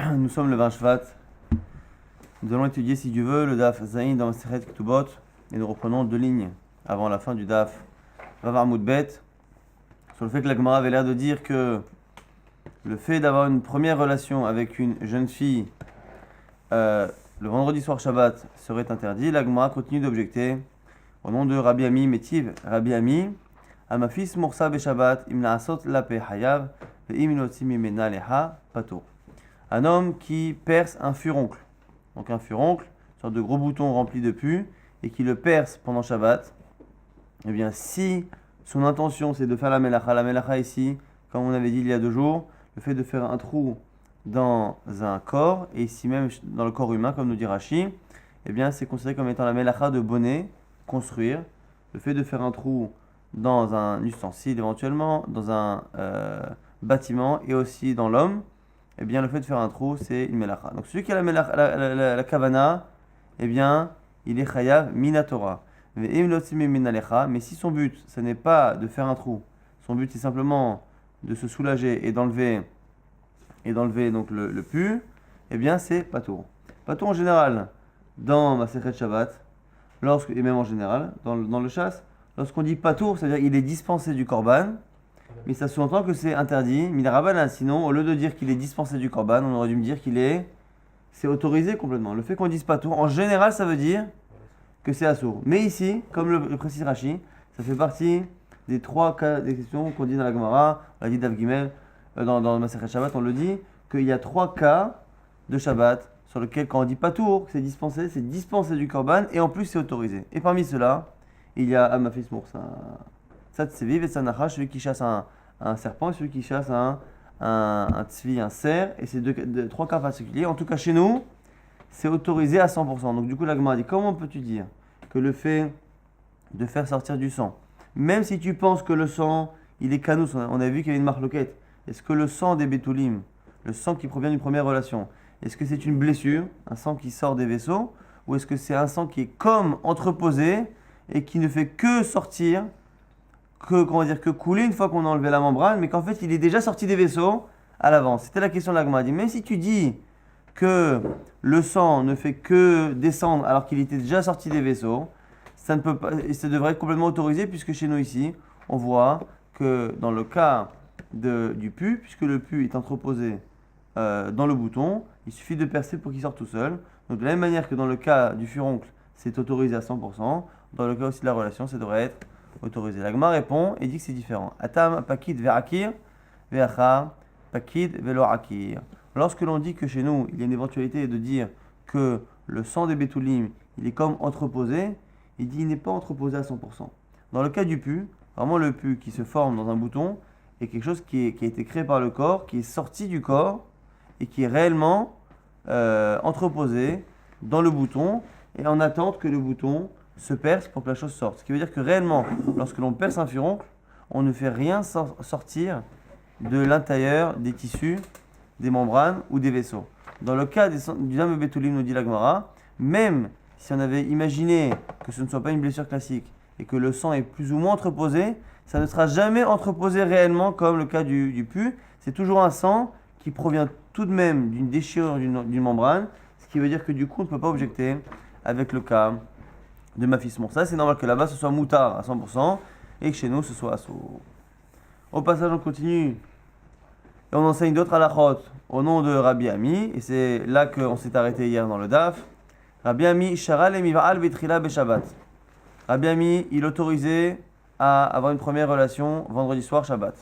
Nous sommes le 20 Shvat. Nous allons étudier, si Dieu veut, le Daf Zayin dans Masechet Ketubot. Et nous reprenons 2 lignes avant la fin du Daf Vav Amud Bet. Sur le fait que la Gemara avait l'air de dire que le fait d'avoir une première relation avec une jeune fille le vendredi soir Shabbat serait interdit. La Gemara continue d'objecter au nom de Rabbi Ami Metiv. Rabbi Ami, Amafis Morsa Beshabbat, Imna Asot Lape Hayav, Ve'im Inotzi Mimena Leha Pato. Un homme qui perce un furoncle. Donc un furoncle, une sorte de gros bouton rempli de pus, et qui le perce pendant Shabbat. Eh bien, si son intention c'est de faire la melacha ici, comme on avait dit il y a 2 jours, le fait de faire un trou dans un corps, et ici même dans le corps humain, comme nous dit Rashi, eh bien c'est considéré comme étant la melacha de bonnet, construire. Le fait de faire un trou dans un ustensile éventuellement, dans un bâtiment, et aussi dans l'homme, eh bien le fait de faire un trou, c'est une melacha. Donc celui qui a la kavana, eh bien il est chayav minatora. Mais si son but, ce n'est pas de faire un trou, son but c'est simplement de se soulager et d'enlever donc le pu, eh bien c'est patour. Patour en général, dans Masechet Shabbat, et même en général, dans le chasse, lorsqu'on dit patour, c'est-à-dire qu'il est dispensé du korban, mais ça sous-entend que c'est interdit. Minaraban, sinon, au lieu de dire qu'il est dispensé du korban, on aurait dû me dire c'est autorisé complètement. Le fait qu'on dise patour, en général, ça veut dire que c'est assourd. Mais ici, comme le précise Rashi, ça fait partie des 3 cas d'exception qu'on dit dans la Gemara, on l'a dit Dav Gimel, dans le Masechet Shabbat, on le dit, qu'il y a 3 cas de Shabbat sur lesquels, quand on dit patour, c'est dispensé du korban, et en plus c'est autorisé. Et parmi ceux-là, il y a Amafis Moursa, Satseviv et Sanacha, celui qui chasse un serpent, et celui qui chasse un tzvi, un cerf, et c'est 3 cas particuliers. En tout cas, chez nous, c'est autorisé à 100%. Donc du coup, la Gemara dit, comment peux-tu dire que le fait de faire sortir du sang, même si tu penses que le sang, il est canous, on a vu qu'il y avait une marloquette, est-ce que le sang des bétoulim, le sang qui provient d'une première relation, est-ce que c'est une blessure, un sang qui sort des vaisseaux, ou est-ce que c'est un sang qui est comme entreposé et qui ne fait que sortir, que couler une fois qu'on a enlevé la membrane, mais qu'en fait il est déjà sorti des vaisseaux à l'avance. C'était la question de la Gemara. Même si tu dis que le sang ne fait que descendre alors qu'il était déjà sorti des vaisseaux, ça ne peut pas, et ça devrait être complètement autorisé, puisque chez nous ici, on voit que dans le cas du pu, puisque le pu est entreposé dans le bouton, il suffit de percer pour qu'il sorte tout seul. Donc de la même manière que dans le cas du furoncle, c'est autorisé à 100%, dans le cas aussi de la relation, ça devrait être autorisé. La Gemara répond et dit que c'est différent. Atam pakid ve'akir, ve'acha pakid ve'lo akir. Lorsque l'on dit que chez nous, il y a une éventualité de dire que le sang des bétoulim, il est comme entreposé, il dit qu'il n'est pas entreposé à 100%. Dans le cas du pu, vraiment le pu qui se forme dans un bouton est quelque chose qui a été créé par le corps, qui est sorti du corps et qui est réellement entreposé dans le bouton et en attente que le bouton se perce pour que la chose sorte. Ce qui veut dire que réellement, lorsque l'on perce un furoncle, on ne fait rien sortir de l'intérieur des tissus, des membranes ou des vaisseaux. Dans le cas du dame bétoulim, nous dit la Gemara, même si on avait imaginé que ce ne soit pas une blessure classique et que le sang est plus ou moins entreposé, ça ne sera jamais entreposé réellement comme le cas du pu. C'est toujours un sang qui provient tout de même d'une déchirure d'une membrane, ce qui veut dire que du coup on ne peut pas objecter avec le cas de Mafis Moursa. C'est normal que là-bas ce soit moutard à 100% et que chez nous ce soit assourd. Au passage, on continue et on enseigne d'autres halachot au nom de Rabbi Ami, et c'est là qu'on s'est arrêté hier dans le Daf. Rabbi Ami, Sharal et Miva'al Betrila Beshabbat. Rabbi Ami, il autorisait à avoir une première relation vendredi soir Shabbat.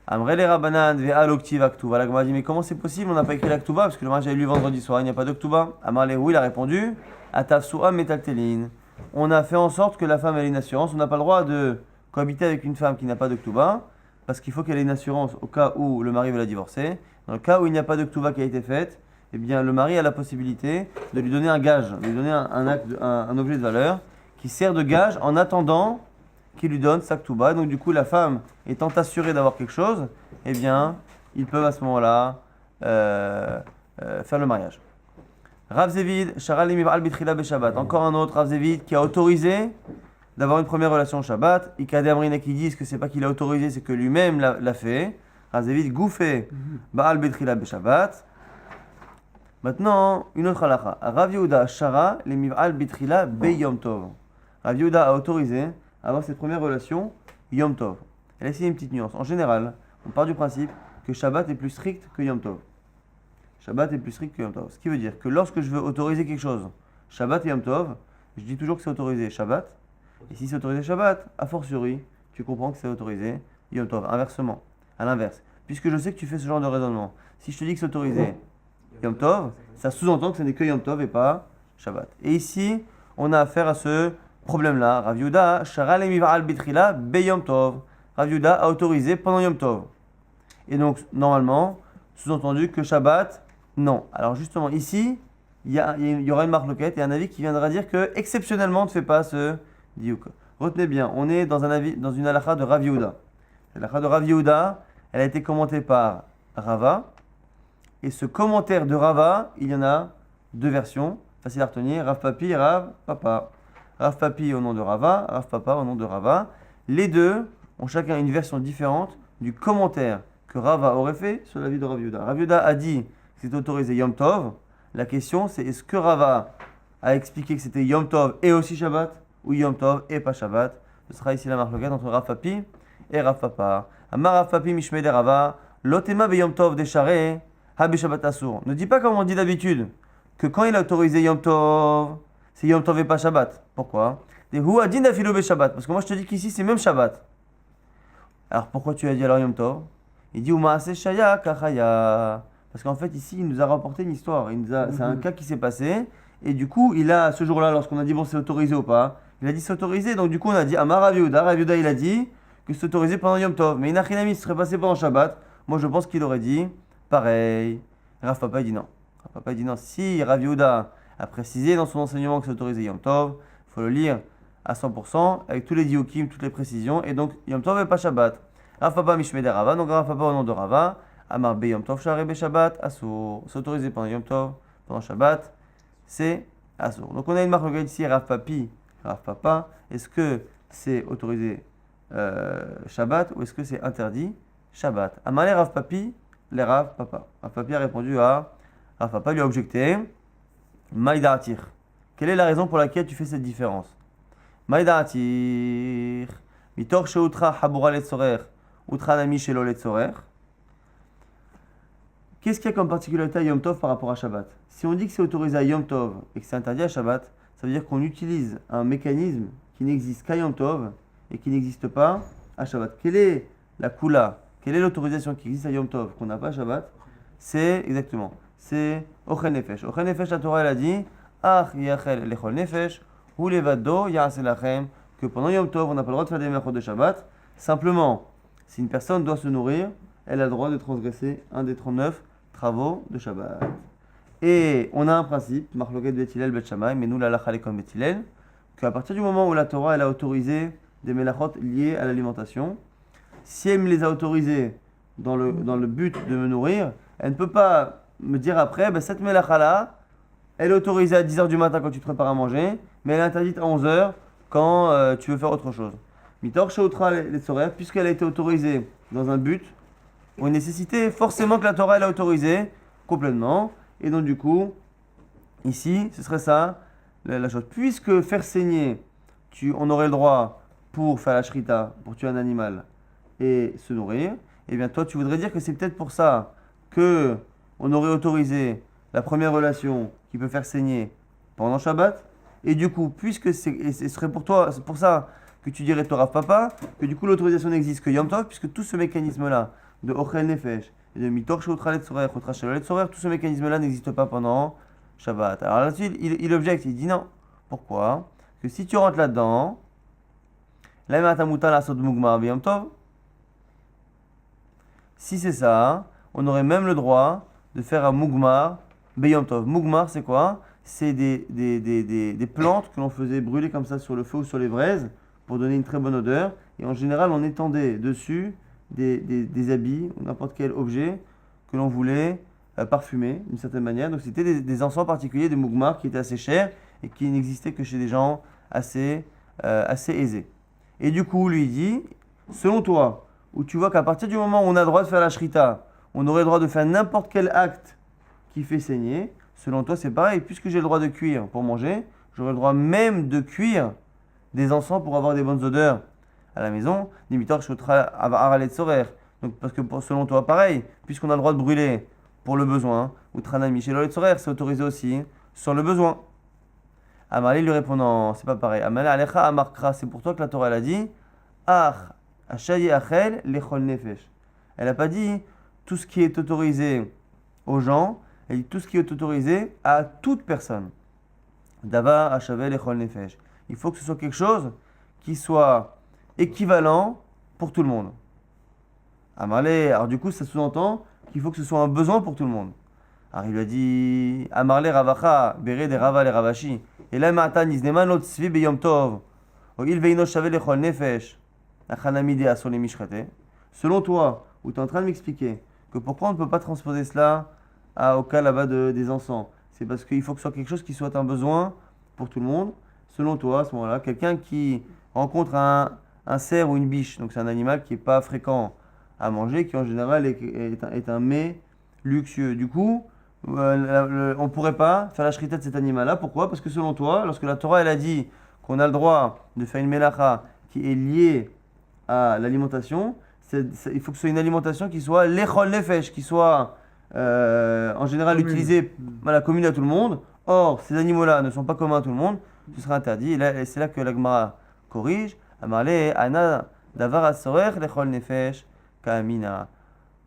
Amrele Rabbanan ve'al oktiv aktuva. La Gemara dit, mais comment c'est possible? On n'a pas écrit l'aktuva parce que le mariage a eu lieu vendredi soir, il n'y a pas d'oktuva. Amar Lehu, il a répondu, Atafsua metaltelin. On a fait en sorte que la femme ait une assurance. On n'a pas le droit de cohabiter avec une femme qui n'a pas d'oktuva parce qu'il faut qu'elle ait une assurance au cas où le mari veut la divorcer. Dans le cas où il n'y a pas d'oktuva qui a été faite, eh bien le mari a la possibilité de lui donner un gage, de lui donner un objet de valeur qui sert de gage en attendant qu'il lui donne sa ktuba. Donc du coup la femme étant assurée d'avoir quelque chose, eh bien ils peuvent à ce moment-là faire le mariage. Rav Zevid, Sharal Miv'al Bitrila Beshabbat. Encore un autre Rav Zevid qui a autorisé d'avoir une première relation au Shabbat. Ikade Amrina qui disent que c'est pas qu'il a autorisé, c'est que lui-même l'a fait. Rav Zevid Goufé Baal Bitrila Beshabbat. Maintenant, une autre halakha. Rav Yehuda shara les miv'al bitrila be Yom Tov. Rav Yehuda a autorisé à avoir cette première relation Yom Tov. Elle a ici une petite nuance. En général, on part du principe que Shabbat est plus strict que Yom Tov. Shabbat est plus strict que Yom Tov. Ce qui veut dire que lorsque je veux autoriser quelque chose, Shabbat et Yom Tov, je dis toujours que c'est autorisé Shabbat. Et si c'est autorisé Shabbat, a fortiori, tu comprends que c'est autorisé Yom Tov. Inversement, à l'inverse. Puisque je sais que tu fais ce genre de raisonnement. Si je te dis que c'est autorisé Yom Tov, ça sous-entend que ce n'est que Yom Tov et pas Shabbat. Et ici, on a affaire à ce problème-là. Rav Yehuda, shara le miv'al bitrila be Yom Tov. Rav Yehuda a autorisé pendant Yom Tov. Et donc, normalement, sous-entendu que Shabbat, non. Alors justement, ici, il y aura une marloquette et un avis qui viendra dire que, exceptionnellement, on ne fait pas ce diouk. Retenez bien, on est dans une halakha de Rav Yehuda. L'halakha de Rav Yehuda, elle a été commentée par Rava. Et ce commentaire de Rava, il y en a deux versions, facile à retenir, Rav Papi et Rav Papa. Rav Papi au nom de Rava, Rav Papa au nom de Rava. Les deux ont chacun une version différente du commentaire que Rava aurait fait sur la vie de Rav Yehuda. Rav Yehuda a dit que c'est autorisé Yom Tov. La question c'est est-ce que Rava a expliqué que c'était Yom Tov et aussi Shabbat ou Yom Tov et pas Shabbat? Ce sera ici la marloquette entre Rav Papi et Rav Papa. Amar Rav Papi Mishmei de Rava, Lotema be Yom Tov de Share, Ha be Shabbat Asur. Ne dis pas comme on dit d'habitude que quand il a autorisé Yom Tov, c'est Yom Tov et pas Shabbat. Pourquoi? Des Hu Adin Afilo be Shabbat. Parce que moi je te dis qu'ici c'est même Shabbat. Alors pourquoi tu as dit alors Yom Tov? Il dit Umaase Shaya Kachaya. Parce qu'en fait ici il nous a rapporté une histoire. C'est un cas qui s'est passé. Et du coup il a ce jour-là, lorsqu'on a dit bon c'est autorisé ou pas, il a dit c'est autorisé. Donc du coup on a dit Amar Rav Yehuda. Rav Yehuda il a dit que c'est autorisé pendant Yom Tov. Mais Inachinami serait passé pendant Shabbat. Moi je pense qu'il aurait dit pareil. Rav Papa il dit non. Rav Papa il dit non. Si Rav Yehuda a précisé dans son enseignement que c'est autorisé Yom Tov, il faut le lire à 100% avec tous les diokim, toutes les précisions. Et donc Yom Tov et pas Shabbat. Rav Papa Mishmei de Rava, donc Rav Papa au nom de Rava, Amar be Yom Tov Share be Shabbat Asur. C'est autorisé pendant Yom Tov, pendant Shabbat, c'est Asur. Donc on a une marque ici, Rav Papi, Rav Papa. Est-ce que c'est autorisé Shabbat ou est-ce que c'est interdit Shabbat? Amar les Rav Papi, les Rav Papa. Rav Papi a répondu à Rav Papa, lui a objecté Maïda'atir. Quelle est la raison pour laquelle tu fais cette différence? Maïda'atir. Mitor sheutra habura letzorer. Utranami shelo letzorer. Qu'est-ce qu'il y a comme particularité à Yom Tov par rapport à Shabbat? Si on dit que c'est autorisé à Yom Tov et que c'est interdit à Shabbat, ça veut dire qu'on utilise un mécanisme qui n'existe qu'à Yom Tov et qui n'existe pas à Shabbat. Quelle est la kula? Quelle est l'autorisation qui existe à Yom Tov qu'on n'a pas à Shabbat? C'est exactement, c'est Ochel Nefesh. Ochel Nefesh, la Torah elle a dit Ach yachel lechol nefesh ou levado ya'aseh lachem, que pendant Yom Tov on n'a pas le droit de faire des merchot de Shabbat. Simplement, si une personne doit se nourrir, elle a le droit de transgresser un des 39 travaux de Shabbat. Et on a un principe, Marloquet Bet Hillel Bet Shammai, mais nous la halakha comme Bet Hillel, qu'à partir du moment où la Torah elle a autorisé des melachot liées à l'alimentation, si elle me les a autorisées dans le but de me nourrir, elle ne peut pas me dire après, ben, cette melacha là, elle est autorisée à 10h du matin quand tu te prépares à manger, mais elle est interdite à 11h quand tu veux faire autre chose. Mitor Sheutra les Tzorer, puisqu'elle a été autorisée dans un but ou une nécessité, forcément que la Torah elle a autorisé complètement. Et donc du coup, ici, ce serait ça la chose. Puisque faire saigner, on aurait le droit pour faire la shrita, pour tuer un animal et se nourrir, et bien toi tu voudrais dire que c'est peut-être pour ça que on aurait autorisé la première relation qui peut faire saigner pendant Shabbat. Et du coup, puisque ce serait pour toi, c'est pour ça que tu dirais Torah Papa, que du coup l'autorisation n'existe que Yom Tov, puisque tout ce mécanisme-là de Ochel Nefesh et de Mitor Sheutra Letzorer, Chotra Shelo Letzorer, tout ce mécanisme-là n'existe pas pendant Shabbat. Alors là-dessus, il objecte, il dit non. Pourquoi? Parce que si tu rentres là-dedans, si c'est ça, on aurait même le droit de faire un Mugmar Beyom Tov. Mugmar, c'est quoi? C'est des plantes que l'on faisait brûler comme ça sur le feu ou sur les braises pour donner une très bonne odeur. Et en général, on étendait dessus des habits ou n'importe quel objet que l'on voulait parfumer d'une certaine manière. Donc c'était des encens particuliers, des Mugmar qui étaient assez chers et qui n'existaient que chez des gens assez aisés. Et du coup, lui dit, selon toi, où tu vois qu'à partir du moment où on a le droit de faire la shrita, on aurait le droit de faire n'importe quel acte qui fait saigner, selon toi c'est pareil, puisque j'ai le droit de cuire pour manger, j'aurai le droit même de cuire des encens pour avoir des bonnes odeurs à la maison. Dimitor Shutra Aralet Sorer. Donc, parce que selon toi, pareil, puisqu'on a le droit de brûler pour le besoin, ou Tranami chez l'Olet Sorer, c'est autorisé aussi sur le besoin. Amalé lui répondant, c'est pas pareil. Amalé Alecha Amarkra, c'est pour toi que la Torah elle a dit Ach, Ashaye Achel, Lechol Nefesh. Elle n'a pas dit tout ce qui est autorisé aux gens, elle dit tout ce qui est autorisé à toute personne. Davar Ashavel Lechol Nefesh. Il faut que ce soit quelque chose qui soit équivalent pour tout le monde. Amarlé, alors du coup, ça sous-entend qu'il faut que ce soit un besoin pour tout le monde. Alors il lui a dit Amarlé Ravacha, Bere de Rava le Ravashi. Et là, Matan Izneman Lot Svi Beyom Tov. O il veino Shavel Lechol Nefesh. Achanamide Asole Mishrate. Selon toi, où tu es en train de m'expliquer que pourquoi on ne peut pas transposer cela au cas là-bas des encens, c'est parce qu'il faut que ce soit quelque chose qui soit un besoin pour tout le monde. Selon toi, à ce moment-là, quelqu'un qui rencontre un cerf ou une biche, donc c'est un animal qui n'est pas fréquent à manger, qui en général est un mets luxueux. Du coup, on ne pourrait pas faire la shrita de cet animal-là. Pourquoi? Parce que selon toi, lorsque la Torah elle a dit qu'on a le droit de faire une melacha qui est liée à l'alimentation, il faut que ce soit une alimentation qui soit lechol nefesh, qui soit en général utilisée commune à tout le monde. Or, ces animaux-là ne sont pas communs à tout le monde, ce sera interdit. Et c'est là que la Gemara corrige. Amarle, ana davar asorer lechol nefesh kaamina.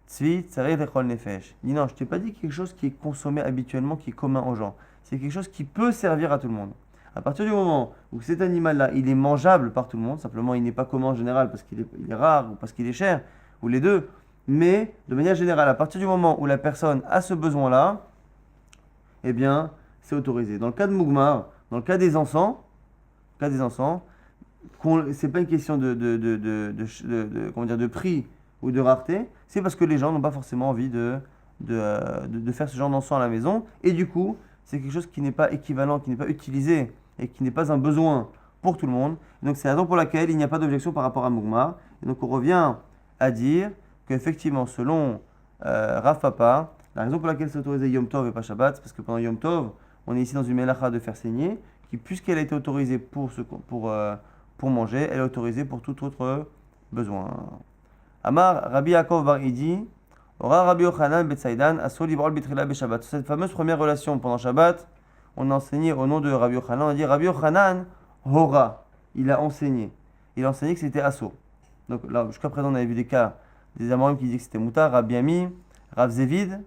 Tzvi tsareh lechol nefesh. Il dit non, je t'ai pas dit quelque chose qui est consommé habituellement, qui est commun aux gens. C'est quelque chose qui peut servir à tout le monde. À partir du moment où cet animal-là, il est mangeable par tout le monde, simplement il n'est pas commun en général parce qu'il est rare ou parce qu'il est cher, ou les deux, mais de manière générale, à partir du moment où la personne a ce besoin-là, eh bien, c'est autorisé. Dans le cas de Mugmar, dans le cas des encens, c'est pas une question comment dire, de prix ou de rareté, c'est parce que les gens n'ont pas forcément envie de faire ce genre d'encens à la maison, et du coup, c'est quelque chose qui n'est pas équivalent, qui n'est pas utilisé, et qui n'est pas un besoin pour tout le monde. Donc c'est la raison pour laquelle il n'y a pas d'objection par rapport à Mugmar. Et donc on revient à dire qu'effectivement, selon Rav Papa, la raison pour laquelle c'est autorisé Yom Tov et pas Shabbat, c'est parce que pendant Yom Tov, on est ici dans une melacha de faire saigner, qui puisqu'elle a été autorisée pour manger, elle est autorisée pour tout autre besoin. Amar Rabbi Yaakov Bar Idi, Ora Rabbi Yochanan Betsaidan, Aso Librol Bitrila Beshabbat. Cette fameuse première relation pendant Shabbat, on a enseigné au nom de Rabbi Yochanan, on a dit Rabbi Yochanan Hora, il a enseigné. Il a enseigné que c'était Asso. Donc là, jusqu'à présent, on avait vu des cas, des Amorim qui disaient que c'était Moutar, Rabbi Ami, Rav Zévid,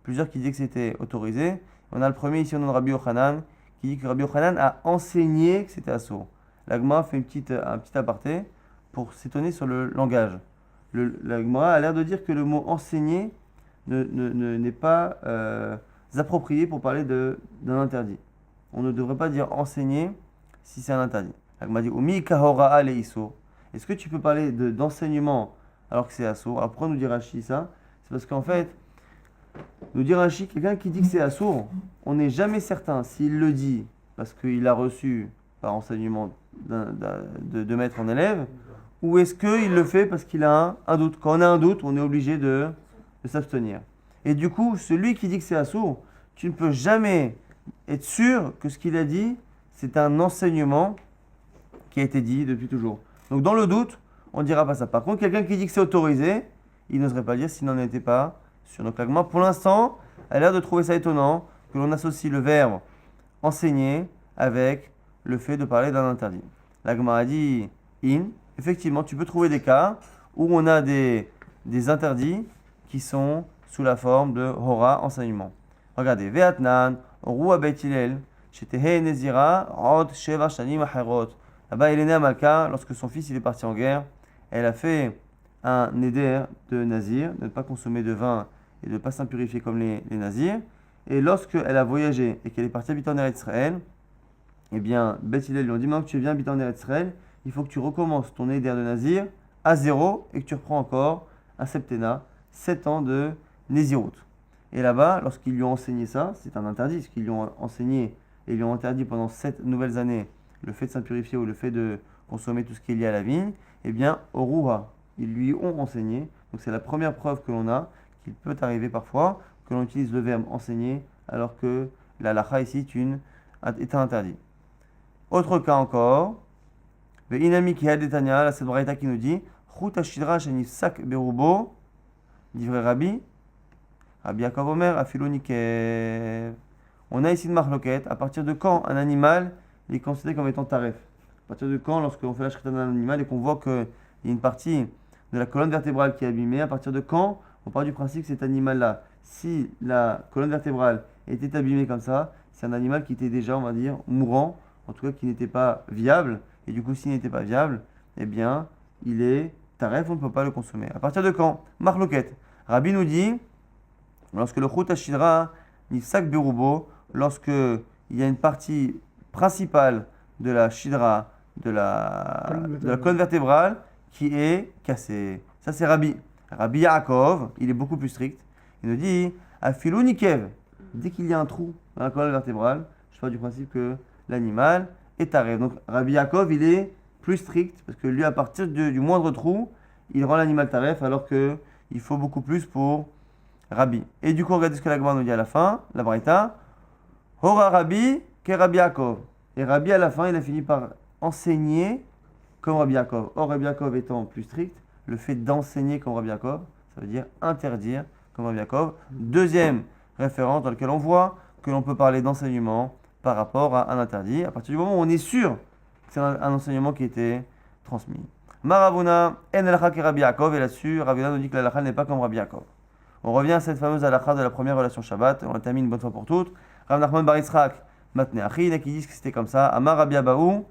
plusieurs qui disaient que c'était autorisé. On a le premier ici au nom de Rabbi Yochanan, qui dit que Rabbi Yochanan a enseigné que c'était Asso. La Gemara fait un petit aparté pour s'étonner sur le langage. La Gemara a l'air de dire que le mot enseigner n'est pas approprié pour parler d'un interdit. On ne devrait pas dire enseigner si c'est un interdit. La Gemara dit Umi kahora le iso. Est-ce que tu peux parler d'enseignement alors que c'est assourd? Alors pourquoi nous dit Rashi ça? C'est parce qu'en fait, nous dit Rashi, quelqu'un qui dit que c'est assourd, on n'est jamais certain s'il le dit parce qu'il a reçu par enseignement de maître en élève, ou est-ce qu'il le fait parce qu'il a un doute. Quand on a un doute, on est obligé de s'abstenir. Et du coup, celui qui dit que c'est assourd, tu ne peux jamais être sûr que ce qu'il a dit, c'est un enseignement qui a été dit depuis toujours. Donc dans le doute, on ne dira pas ça. Par contre, quelqu'un qui dit que c'est autorisé, il n'oserait pas le dire s'il n'en était pas sûr. Donc l'agma, pour l'instant, a l'air de trouver ça étonnant que l'on associe le verbe enseigner avec le fait de parler d'un interdit. L'agma a dit in. Effectivement, tu peux trouver des cas où on a des interdits qui sont sous la forme de hora, enseignement. Regardez, Ve'atnan, Rua Beit Hillel, Shetehe Nezira, Od Sheva Shanim Acherot. Là-bas, il est né à Malka, lorsque son fils il est parti en guerre. Elle a fait un neder de nazir, de ne pas consommer de vin et de ne pas s'impurifier comme les nazirs. Et lorsqu'elle a voyagé et qu'elle est partie habiter en Eretz Israël, eh bien, Beit Hillel lui ont dit maintenant que tu viens habiter en Eretz Israël, il faut que tu recommences ton neder de nazir à zéro et que tu reprends encore un septennat, 7 ans de Nézirut. Et là-bas, lorsqu'ils lui ont enseigné ça, c'est un interdit, ce qu'ils lui ont enseigné et lui ont interdit pendant 7 nouvelles années le fait de s'impurifier ou le fait de consommer tout ce qui est lié à la vigne, eh bien, au Ruha, ils lui ont enseigné. Donc c'est la première preuve que l'on a qu'il peut arriver parfois que l'on utilise le verbe enseigner alors que la halakha ici est un interdit. Autre cas encore, Inami qui a détania, la cette braïta qui nous dit Chut ashidra shenifsak berubo, divrei Rabbi Yaakov Omer, afilou nikev. On a ici une marloquette, à partir de quand un animal est considéré comme étant taref. À partir de quand, lorsqu'on fait la shrita d'un animal et qu'on voit qu'il y a une partie de la colonne vertébrale qui est abîmée, à partir de quand on part du principe que cet animal-là, si la colonne vertébrale était abîmée comme ça, c'est un animal qui était déjà, on va dire, mourant, en tout cas qui n'était pas viable, et du coup s'il n'était pas viable, eh bien, il est taref, on ne peut pas le consommer. À partir de quand marloquette. Rabbi nous dit, lorsque le chut hashidra nifsak berubo, lorsque il y a une partie principale de la shidra, de la colonne vertébrale, qui est cassée. Ça c'est Rabbi Yaakov, il est beaucoup plus strict. Il nous dit, afilou nikev, dès qu'il y a un trou dans la colonne vertébrale, je pars du principe que l'animal est taref. Donc Rabbi Yaakov, il est plus strict, parce que lui, à partir du moindre trou, il rend l'animal taref, alors qu'il faut beaucoup plus pour Rabbi. Et du coup, regardez ce que la Gemara nous dit à la fin, la Braïta. Hora Rabbi ke Rabbi Yaakov. Et Rabbi, à la fin, il a fini par enseigner comme Rabbi Yaakov. Or, Rabbi Yaakov étant plus strict, le fait d'enseigner comme Rabbi Yaakov, ça veut dire interdire comme Rabbi Yaakov. Deuxième référence dans laquelle on voit que l'on peut parler d'enseignement par rapport à un interdit, à partir du moment où on est sûr que c'est un enseignement qui a été transmis. Maravuna en halakha ke Rabbi Yaakov, et là-dessus, Ravuna nous dit que l'halakha n'est pas comme Rabbi Yaakov. On revient à cette fameuse halakha de la première relation Shabbat, on la termine une bonne fois pour toutes. Rav Nachman bar Yitzchak, matne achi, il y en a qui disent que c'était comme ça. Amar Rabbi Abaou,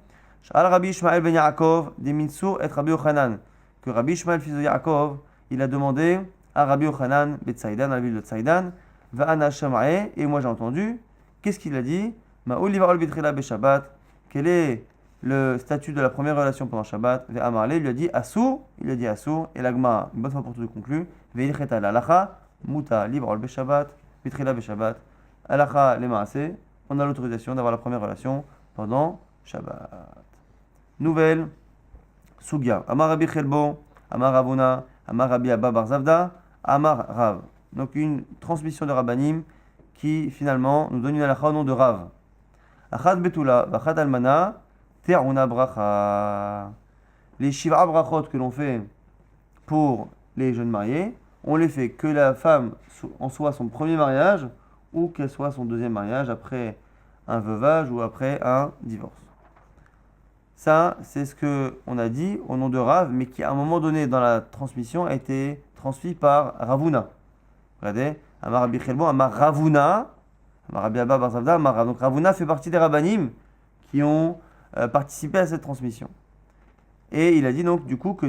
Sha'al Rabbi Ishmael ben Yaakov, de Minsur et Rabbi Yochanan, que Rabbi Ishmael, fils de Yaakov, il a demandé à Rabbi Yochanan, Bethsaïdan, à la ville de Tsaïdan, Va'ana Shama'e, et moi j'ai entendu, qu'est-ce qu'il a dit? Ma'ul livarol bitrila be Shabbat, quel est le statut de la première relation pendant Shabbat? Ve'amarle, il lui a dit Assour, il a dit Assour, et l'agma, une bonne fois pour toutes conclut, Ve'ilcheta l'alacha, muta livarol be Shabbat, bitrila be Shabbat, alacha le maase, on a l'autorisation d'avoir la première relation pendant Shabbat. Nouvelle Sugya. Amar Rabbi Chelbo, Amar Ravuna, Amar Rabbi Abba bar Zavda, Amar Rav. Donc une transmission de Rabbanim qui finalement nous donne une halakha au nom de Rav. Achad betula, vachad almana, teruna bracha. Les shiva brachot que l'on fait pour les jeunes mariés, on les fait que la femme en soit son premier mariage ou qu'elle soit son deuxième mariage après un veuvage ou après un divorce. Ça, c'est ce qu'on a dit au nom de Rav, mais qui à un moment donné dans la transmission a été transmis par Ravuna. Regardez, Amar Rabbi Chelbo, Amar Ravuna, Amar Rabbi Abba bar Zavda, Amar Rav. Donc Ravuna fait partie des Rabbanim qui ont participé à cette transmission. Et il a dit donc du coup que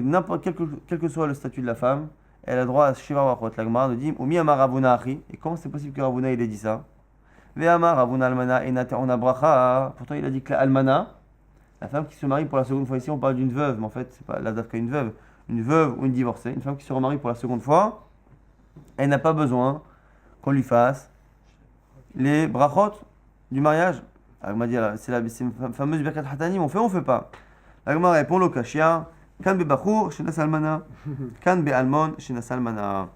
quel que soit le statut de la femme, elle a droit à Shiva Brachot. La Gemara nous dit, Umi Amar Ravuna Achi. Et comment c'est possible que Ravuna il ait dit ça? Ve Amar Ravuna Almana Enaterona Bracha. Pourtant il a dit que la Almana, la femme qui se marie pour la seconde fois, ici on parle d'une veuve, mais en fait c'est pas la date qu'une veuve ou une divorcée, une femme qui se remarie pour la seconde fois, elle n'a pas besoin qu'on lui fasse les brachot du mariage. Alors, m'a dit, c'est une fameuse birkat hatanim, on fait pas. La Gemara répond le kashia, kan be bachour shena salmana, kan be almon shena salmana.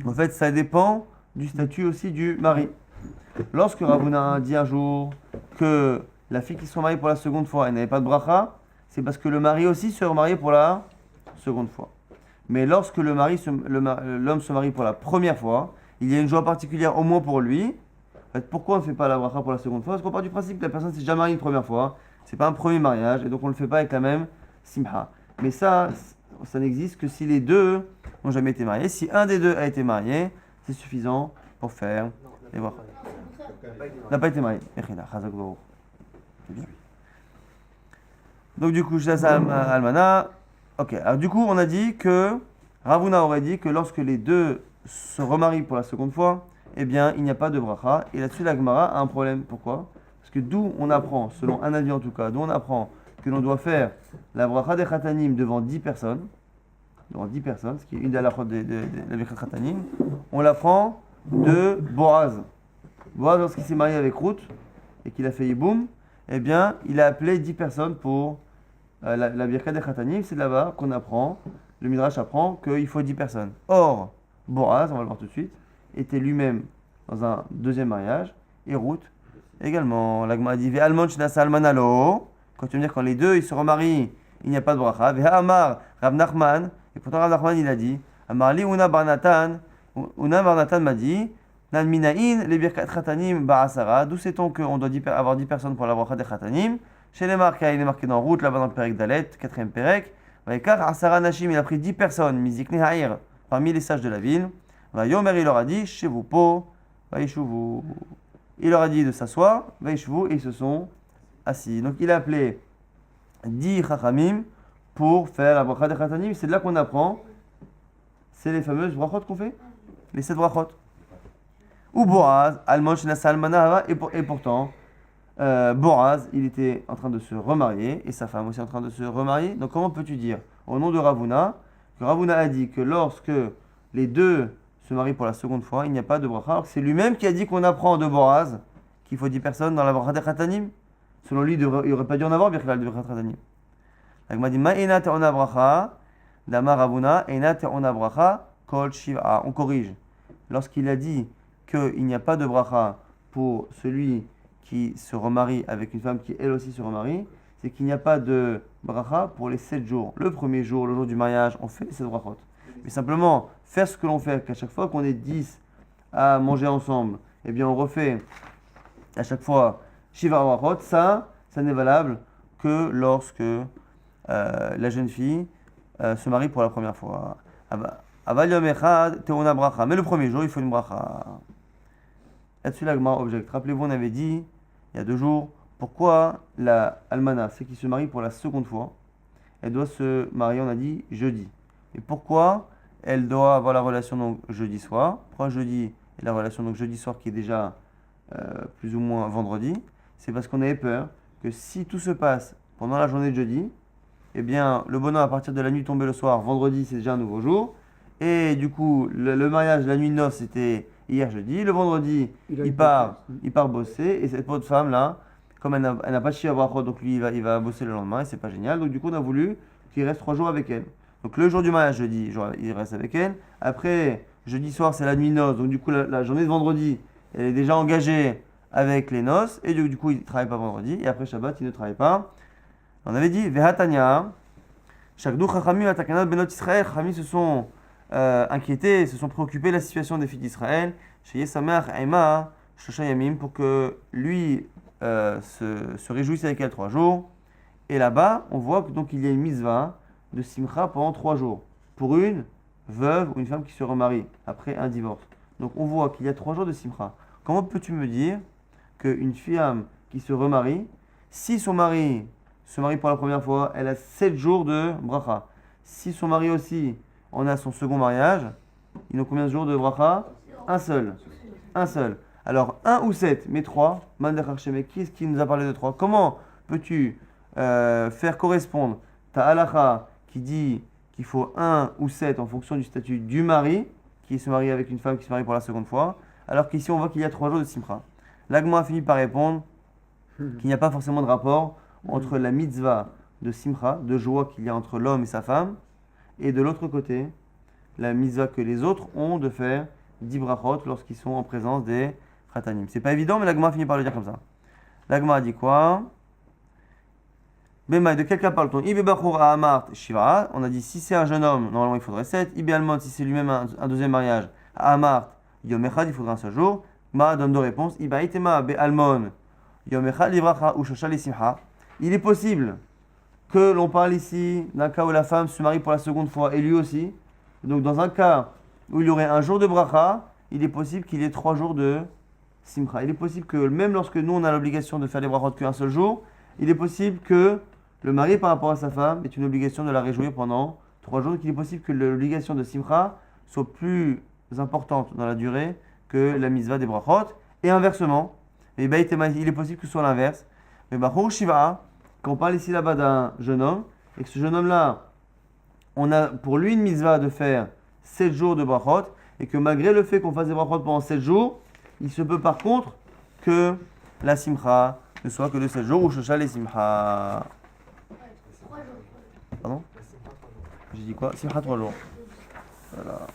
En fait, ça dépend du statut aussi du mari. Lorsque Ravuna dit un jour que la fille qui se marie pour la seconde fois, elle n'avait pas de bracha, c'est parce que le mari aussi se remariait pour la seconde fois. Mais lorsque l'homme se marie pour la première fois, il y a une joie particulière au moins pour lui. En fait, pourquoi on ne fait pas la bracha pour la seconde fois? Parce qu'on part du principe que la personne s'est déjà mariée une première fois, c'est pas un premier mariage, et donc on ne le fait pas avec la même simha. Mais ça n'existe que si les deux n'ont jamais été mariés. Si un des deux a été marié, c'est suffisant pour faire les brachas. N'a pas été marié. Donc du coup, je laisse Almana. Ok, alors du coup, on a dit que Ravuna aurait dit que lorsque les deux se remarient pour la seconde fois, eh bien, il n'y a pas de bracha. Et là-dessus, la Gemara a un problème. Pourquoi? Parce que d'où on apprend, selon un avis en tout cas, d'où on apprend que l'on doit faire la bracha des khatanim devant 10 personnes, ce qui est une des halachot de la khatanim, on l'apprend de Boaz. Boaz, lorsqu'il s'est marié avec Ruth et qu'il a fait Yiboum, eh bien, il a appelé 10 personnes pour la birkat des khatanim. C'est là-bas qu'on apprend, le Midrash apprend qu'il faut 10 personnes. Or, Boaz, on va le voir tout de suite, était lui-même dans un deuxième mariage, et Ruth Également, l'agma dit Ve'almon shnasa almanalo. Quand tu veux dire quand les deux ils se remarient, il n'y a pas de bracha. Ve'amar Rav Nachman. Et pourtant Rav Nachman il a dit Amarli Una Barnatan m'a dit Nan minaïn les birkat khatanim ba'asara. D'où sait-on qu'on doit avoir 10 personnes pour la bracha des khatanim? Chez les marques, il est marqué dans route, là-bas dans le Perek Dalet, 4e Perek. Vaikar Asara Nashim, il a pris 10 personnes, Mizikne Ha'ir, parmi les sages de la ville. Vayomer, il leur a dit, chez vous, po, vaïchouvu. Il leur a dit de s'asseoir, vaïchouvu, et ils se sont assis. Donc il a appelé 10 Chachamim pour faire la bracha des khatanim. C'est de là qu'on apprend. C'est les fameuses brachot qu'on fait, les 7 brachot. Ou Boaz, Almon Shenasa Almana, et pourtant, Boaz, il était en train de se remarier, et sa femme aussi en train de se remarier. Donc comment peux-tu dire, au nom de Ravuna, que Ravuna a dit que lorsque les deux se marient pour la seconde fois, il n'y a pas de bracha, alors que c'est lui-même qui a dit qu'on apprend de Boaz qu'il faut 10 personnes dans la bracha des khatanim. Selon lui, il n'aurait pas dû en avoir, birklal de khatanim. Donc m'a dit, Ma'ena te'ona bracha, Dama Ravuna, Ena te'ona bracha, kol shiva. On corrige. Lorsqu'il a dit qu'il n'y a pas de bracha pour celui qui se remarie avec une femme qui elle aussi se remarie, c'est qu'il n'y a pas de bracha pour les 7 jours. Le premier jour, le jour du mariage, on fait les 7 brachot. Mais simplement, faire ce que l'on fait, qu'à chaque fois qu'on est 10 à manger ensemble, eh bien on refait à chaque fois Shiva brachot, ça n'est valable que lorsque la jeune fille se marie pour la première fois. Aval yom echad teona bracha. Mais le premier jour, il faut une bracha. Là-dessus, la Gemara objecte. Rappelez-vous, on avait dit il y a 2 jours, pourquoi la almana, celle qui se marie pour la seconde fois, elle doit se marier, on a dit, jeudi. Et pourquoi elle doit avoir la relation donc jeudi soir? Pourquoi jeudi et la relation donc jeudi soir qui est déjà plus ou moins vendredi? C'est parce qu'on avait peur que si tout se passe pendant la journée de jeudi, eh bien le bonheur à partir de la nuit tombée le soir, vendredi c'est déjà un nouveau jour, et du coup le mariage, la nuit de noces c'était hier jeudi, le vendredi il part bosser, et cette pauvre femme là, comme elle n'a pas de chier à brachot, donc lui il va bosser le lendemain et c'est pas génial, donc du coup on a voulu qu'il reste 3 jours avec elle. Donc le jour du mariage jeudi, il reste avec elle, après jeudi soir c'est la nuit de noces, donc du coup la journée de vendredi elle est déjà engagée avec les noces, et du coup il ne travaille pas vendredi, et après Shabbat il ne travaille pas. On avait dit Vehatania, Shakdou Chachamim Atakanot Benot Israël, Chachamim se sont inquiétés, se sont préoccupés de la situation des filles d'Israël, chez Yesamer Aima Shosha Yamim, pour que lui se réjouisse avec elle 3 jours. Et là-bas, on voit que donc il y a une mitzvah de simcha pendant 3 jours pour une veuve ou une femme qui se remarie après un divorce. Donc on voit qu'il y a 3 jours de simcha. Comment peux-tu me dire qu'une femme qui se remarie, si son mari se marie pour la première fois, elle a 7 jours de bracha. Si son mari aussi, on a son second mariage, il a combien de jours de bracha? Un seul. Alors 1 ou 7, mais 3, mais qui est-ce qui nous a parlé de 3? Comment peux-tu faire correspondre ta halakha qui dit qu'il faut 1 ou 7 en fonction du statut du mari, qui se marie avec une femme qui se marie pour la seconde fois, alors qu'ici on voit qu'il y a 3 jours de simcha. L'agma a fini par répondre qu'il n'y a pas forcément de rapport entre la mitzvah de simcha, de joie qu'il y a entre l'homme et sa femme, et de l'autre côté, la mitzvah que les autres ont de faire 10 brachot lorsqu'ils sont en présence des khatanim. C'est pas évident, mais l'agma a fini par le dire comme ça. L'agma a dit quoi? Bemaï, de quel cas parle-t-on? Ibe Bachur à Amart Shiva. On a dit si c'est un jeune homme, normalement il faudrait 7. Ibe Almon, si c'est lui-même un deuxième mariage, à Amart Yom Echad, il faudra un seul jour. Ma donne 2 réponses. Ibe Itema Be Almon Yom Echad Livracha ou Shosha Simcha. Il est possible que l'on parle ici d'un cas où la femme se marie pour la seconde fois et lui aussi. Donc dans un cas où il y aurait un jour de bracha, il est possible qu'il y ait 3 jours de simcha. Il est possible que même lorsque nous on a l'obligation de faire les brachot qu'un seul jour, il est possible que le mari par rapport à sa femme ait une obligation de la réjouir pendant 3 jours. Donc il est possible que l'obligation de simcha soit plus importante dans la durée que la mitzvah des brachot. Et inversement, il est possible que ce soit l'inverse. Mais Bachur Shiva, quand on parle ici là-bas d'un jeune homme, et que ce jeune homme-là, on a pour lui une mitzvah de faire 7 jours de brachot, et que malgré le fait qu'on fasse des brachot pendant 7 jours, il se peut par contre que la simcha ne soit que de 7 jours, ou shosha les simcha. Pardon? J'ai dit quoi? Simcha 3 jours. Voilà.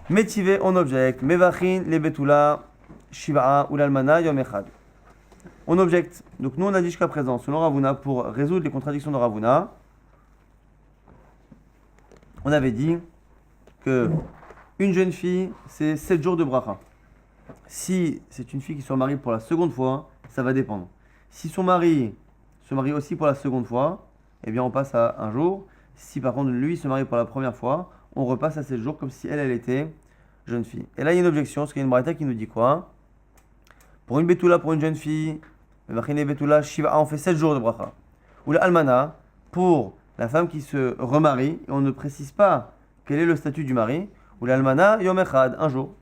Métivé, on objecte. Mevachin, les betula, shiva'a ou l'almana, yom echad. On objecte. Donc nous on a dit jusqu'à présent, selon Ravuna, pour résoudre les contradictions de Ravuna, on avait dit que une jeune fille, c'est 7 jours de bracha. Si c'est une fille qui se marie pour la seconde fois, ça va dépendre. Si son mari se marie aussi pour la seconde fois, eh bien on passe à un jour. Si par contre lui se marie pour la première fois, on repasse à 7 jours comme si elle était jeune fille. Et là il y a une objection, parce qu'il y a une braïta qui nous dit quoi? Pour une bétoula, pour une jeune fille, on fait 7 jours de bracha. Ou la almana, pour la femme qui se remarie, et on ne précise pas quel est le statut du mari, ou la almana, yom echad, un jour.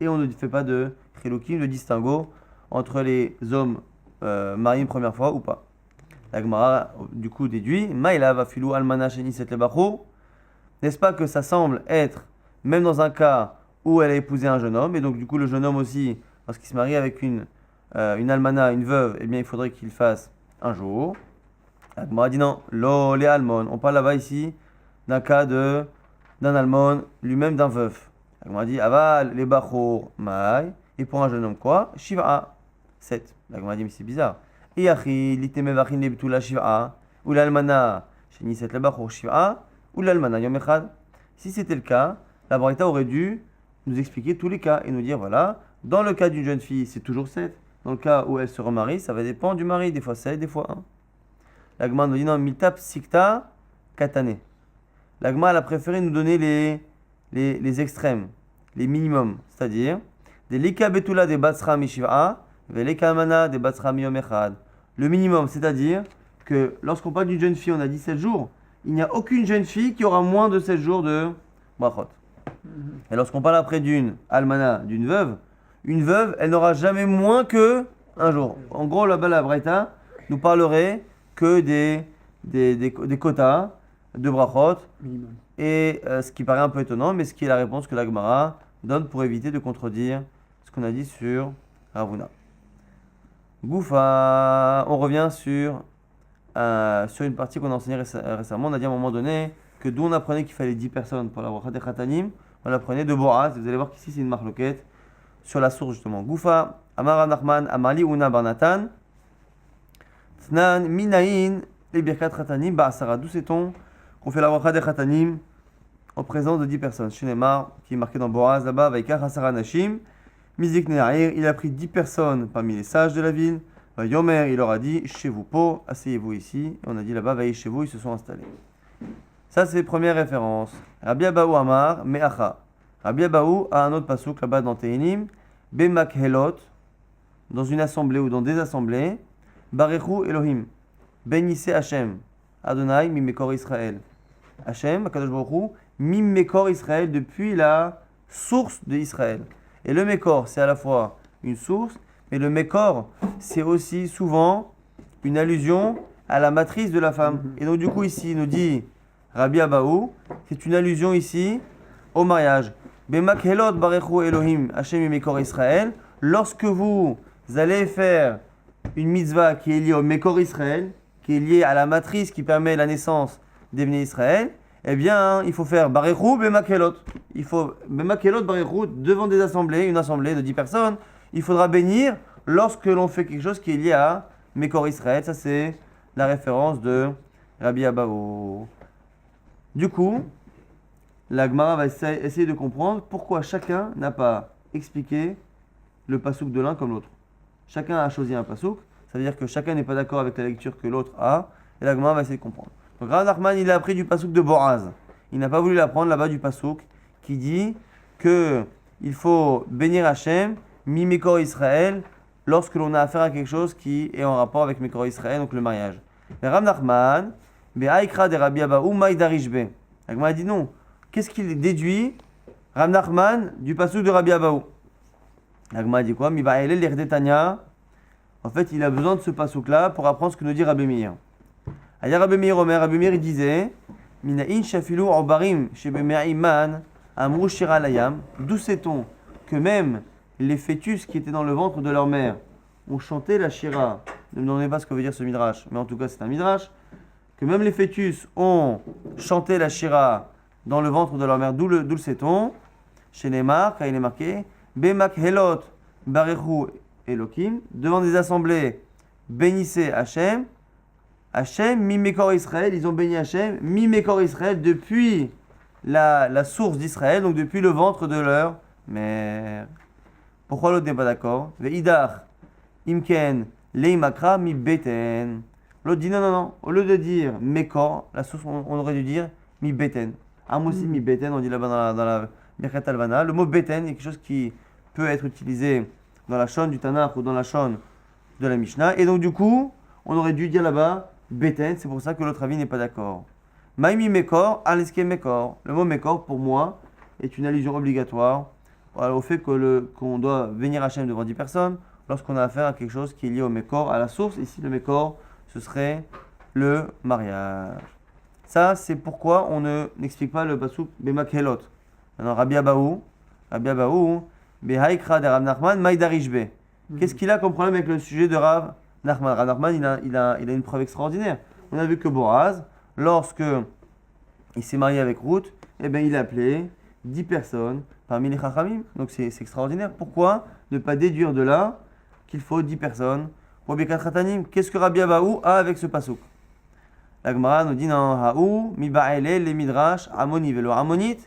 Et on ne fait pas de chilukim, de distinguo entre les hommes mariés une première fois ou pas. La Gemara, du coup, déduit, maïla va filou almana sheniset le bachou. N'est-ce pas que ça semble être, même dans un cas où elle a épousé un jeune homme, et donc du coup le jeune homme aussi, lorsqu'il se marie avec une almana, une veuve, eh bien il faudrait qu'il fasse un jour. La Gemara dit non, lo les almon. On parle là-bas ici d'un cas d'un almon, lui-même d'un veuf. La Gemara dit aval les bachour maï. Et pour un jeune homme quoi? Shiva 7. La Gemara dit mais c'est bizarre. Iachi liteme vachin le betula shiva ou l'almana sheniset le bachour shiva ou l'almana yom echad. Si c'était le cas, la Braïta aurait dû nous expliquer tous les cas et nous dire voilà, dans le cas d'une jeune fille, c'est toujours 7. Dans le cas où elle se remarie, ça va dépendre du mari, des fois 7, des fois 1. La Gemara nous dit non, miltap sikta katane. La Gemara a préféré nous donner les extrêmes, les minimums, c'est-à-dire des lika betula des batsra mishiva, ve lika amana des batsra miyom echad. Le minimum, c'est-à-dire que lorsqu'on parle d'une jeune fille, on a dit 7 jours, il n'y a aucune jeune fille qui aura moins de 7 jours de brachot. Et lorsqu'on parle après d'une almana, d'une veuve, une veuve, elle n'aura jamais moins que un jour. En gros, là-bas, la Braïta nous parlerait que des quotas de brachot. Minimum. Et ce qui paraît un peu étonnant, mais ce qui est la réponse que la Gemara donne pour éviter de contredire ce qu'on a dit sur Ravuna. Goufa, on revient sur une partie qu'on a enseignée récemment. On a dit à un moment donné que d'où on apprenait qu'il fallait 10 personnes pour la bracha des khatanim, on apprenait de Boaz. Vous allez voir qu'ici c'est une marloquette sur la source justement. Goufa, Amar Nachman, Amali Una Barnatan, Tnan Minaïn, les Birkat Khatanim, Ba'asara. D'où sait-on qu'on fait la bracha des khatanim en présence de 10 personnes? Chez Neymar, qui est marqué dans Boaz là-bas, Vaikar Hasara Nashim, Mizik Ne'air, il a pris 10 personnes parmi les sages de la ville. Yomer, il leur a dit, chez vous, po, asseyez-vous ici. Et on a dit là-bas, veillez chez vous, ils se sont installés. Ça, c'est les premières références. Rabbi Abaou Amar, Me'acha. Rabbi Abaou a un autre pasouk là-bas dans Tehinim, Bemak Helot, dans une assemblée ou dans des assemblées, Barechu Elohim, bénissez Hachem, Adonai, Mimekor Israël. Hachem, Akadosh Baruch Hu, Mimekor Israël, depuis la source de Israël. Et le Mekor, c'est à la fois une source, mais le Mekor, c'est aussi souvent une allusion à la matrice de la femme. Et donc du coup ici, il nous dit Rabbi Abaou, c'est une allusion ici au mariage. Bemak Helot Barechu Elohim Hashem Mekor Israël. Lorsque vous allez faire une mitzvah qui est liée au Mekor Israël, qui est liée à la matrice qui permet la naissance des Bnei Israël, eh bien, il faut faire Barechu Bemak Helot. Il faut Bemak Helot Barechu devant des assemblées, une assemblée de 10 personnes. Il faudra bénir lorsque l'on fait quelque chose qui est lié à Mekor Israël. Ça, c'est la référence de Rabbi Abaou. Du coup, la Gemara va essayer de comprendre pourquoi chacun n'a pas expliqué le pasouk de l'un comme l'autre. Chacun a choisi un pasouk, ça veut dire que chacun n'est pas d'accord avec la lecture que l'autre a, et la Gemara va essayer de comprendre. Donc Rav Nachman, il a appris du pasouk de Boaz. Il n'a pas voulu l'apprendre là-bas du pasouk qui dit que il faut bénir Hachem, mi Mekor Israël, lorsque l'on a affaire à quelque chose qui est en rapport avec Mekor Israël, donc le mariage. Mais Rav Nachman, Be'aikra de Rabbi Abaou Maïdarishbe. La Gemara dit non. Qu'est-ce qu'il déduit, Rav Nachman, du pasouk de Rabbi Abaou? La Gemara dit quoi? Mi ba'elel l'erdetania. En fait, il a besoin de ce pasouk-là pour apprendre ce que nous dit Rabbi Meir. Aya Rabbi Meir Omer, Rabbi Meir il disait Mina'in shafilu obarim shebeme'iman amru shira layam. D'où sait-on que même les fœtus qui étaient dans le ventre de leur mère ont chanté la shira? Ne me demandez pas ce que veut dire ce midrash, mais en tout cas c'est un midrash. Que même les fœtus ont chanté la shira dans le ventre de leur mère. D'où le sait-on? Chez Neymar, quand il est marqué Bemak Helot Barechu Elokim, devant des assemblées bénissez Hachem. Hachem, Mimekor Israël, ils ont béni Hachem, Mimekor Israël, depuis la source d'Israël, donc depuis le ventre de leur mère. Pourquoi l'autre n'est pas d'accord? Ve'idach, Imken, Leimakra, Mi Beten. L'autre dit non. Au lieu de dire Mekor, la source, on aurait dû dire Mi Beten. Aussi Mi Beten, on dit là-bas dans la Birkat Alvana. Le mot Beten est quelque chose qui peut être utilisé dans la Shon du Tanakh ou dans la Shon de la Mishnah. Et donc, du coup, on aurait dû dire là-bas Beten. C'est pour ça que l'autre avis n'est pas d'accord. Maïmi Mekor, Aliske Mekor. Le mot Mekor, pour moi, est une allusion obligatoire au fait qu'on doit venir Hachem devant 10 personnes lorsqu'on a affaire à quelque chose qui est lié au Mekor, à la source. Ici, le Mekor, ce serait le mariage. Ça, c'est pourquoi on n'explique pas le pasuk Bemakelot. Maintenant, Rabbi Abahu, Behaikra de Rav Nachman, Maïdarishbe. Qu'est-ce qu'il a comme problème avec le sujet de Rav Nachman? Rav Nachman, il a une preuve extraordinaire. On a vu que Boaz, lorsque il s'est marié avec Ruth, eh bien, il a appelé 10 personnes parmi les Chachamim. Donc, c'est extraordinaire. Pourquoi ne pas déduire de là qu'il faut 10 personnes pour Birkat Khatanim? Qu'est-ce que Rabbi Abahu a avec ce pasuk? La Gemara nous dit non, Haou, mi ba'ele, le midrash, Amoni velo Amonit,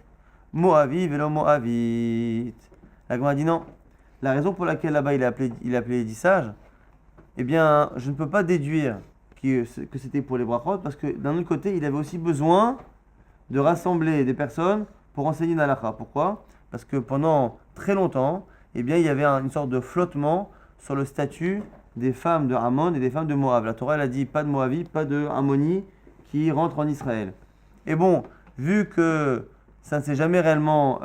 Moavi velo Moavit. La Gemara dit non. La raison pour laquelle là-bas il a appelé les 10 sages, eh bien, je ne peux pas déduire que c'était pour les brachot, parce que d'un autre côté, il avait aussi besoin de rassembler des personnes pour enseigner une halakha. Pourquoi? Parce que pendant très longtemps, eh bien, il y avait une sorte de flottement sur le statut des femmes de Ammon et des femmes de Moab. La Torah, elle a dit pas de Moavi, pas de Ammoni qui rentrent en Israël. Et bon, vu que ça ne s'est jamais réellement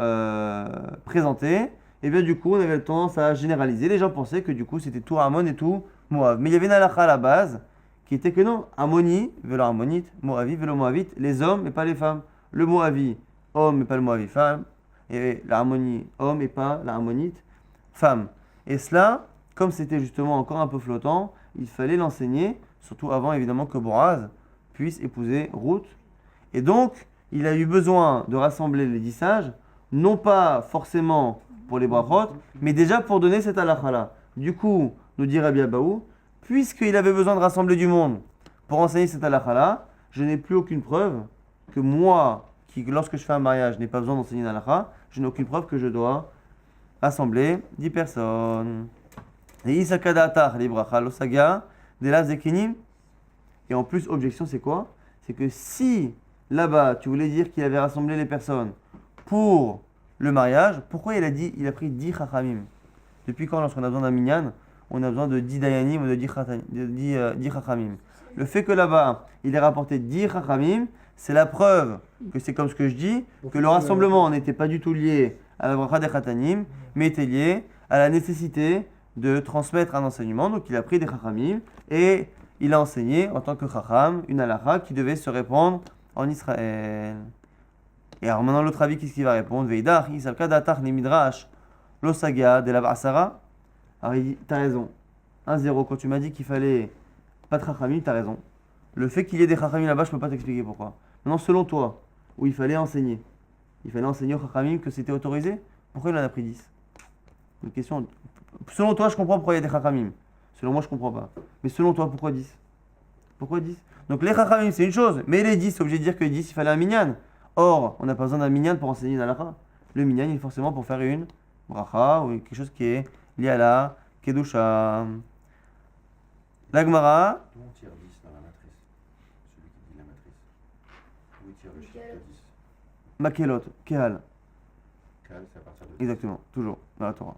présenté, et bien du coup, on avait tendance à généraliser. Les gens pensaient que du coup, c'était tout Ammon et tout Moab. Mais il y avait une halakha à la base qui était que non, Ammoni, vélo Ammonite, Moavi, vélo Moavite, les hommes et pas les femmes. Le Moavi, homme et pas le Moavi, femme. Et la Ammoni, homme et pas la Ammonite, femme. Et cela, comme c'était justement encore un peu flottant, il fallait l'enseigner, surtout avant évidemment que Boaz puisse épouser Ruth. Et donc, il a eu besoin de rassembler les 10 sages, non pas forcément pour les brachot, mais déjà pour donner cette halakha-là. Du coup, nous dit Rabbi Abahu, puisqu'il avait besoin de rassembler du monde pour enseigner cette halakha-là, je n'ai plus aucune preuve que moi, qui lorsque je fais un mariage, n'ai pas besoin d'enseigner une halakha, je n'ai aucune preuve que je dois rassembler 10 personnes. Et en plus, objection, c'est quoi? C'est que si là-bas, tu voulais dire qu'il avait rassemblé les personnes pour le mariage, pourquoi il a pris 10 chachamim? Depuis quand, lorsqu'on a besoin d'un minyan, on a besoin de 10 dayanim ou de 10 chachamim? Le fait que là-bas, il ait rapporté 10 chachamim, c'est la preuve que c'est comme ce que je dis, que le rassemblement n'était pas du tout lié à la bracha des chatanim, mais était lié à la nécessité de transmettre un enseignement. Donc il a pris des chachamim et il a enseigné en tant que chacham une halakha qui devait se répandre en Israël. Et alors maintenant l'autre avis, qu'est-ce qu'il va répondre? Veidach, isalka datach ne midrash lo saga de la asara. Alors il dit, t'as raison. 1-0, quand tu m'as dit qu'il fallait pas de chachamim, t'as raison. Le fait qu'il y ait des chachamim là-bas, je peux pas t'expliquer pourquoi. Maintenant, selon toi, où il fallait enseigner aux chachamim que c'était autorisé, pourquoi il en a pris 10? Une question. Selon toi, je comprends pourquoi il y a des chachamim. Selon moi, je comprends pas. Mais selon toi, pourquoi 10? Pourquoi 10? Donc les chachamim, c'est une chose, mais les 10, c'est obligé de dire que 10, il fallait un minyan. Or, on n'a pas besoin d'un minyan pour enseigner une halakha. Le minyan, il est forcément pour faire une bracha ou quelque chose qui est lié à la kedusha. La Gemara. D'où on tire 10 dans la matrice? Celui qui dit la matrice. D'où il tire le chiffre de 10? Makelot, Kehal. Kehal, c'est à partir de 10. Exactement, toujours, dans la Torah.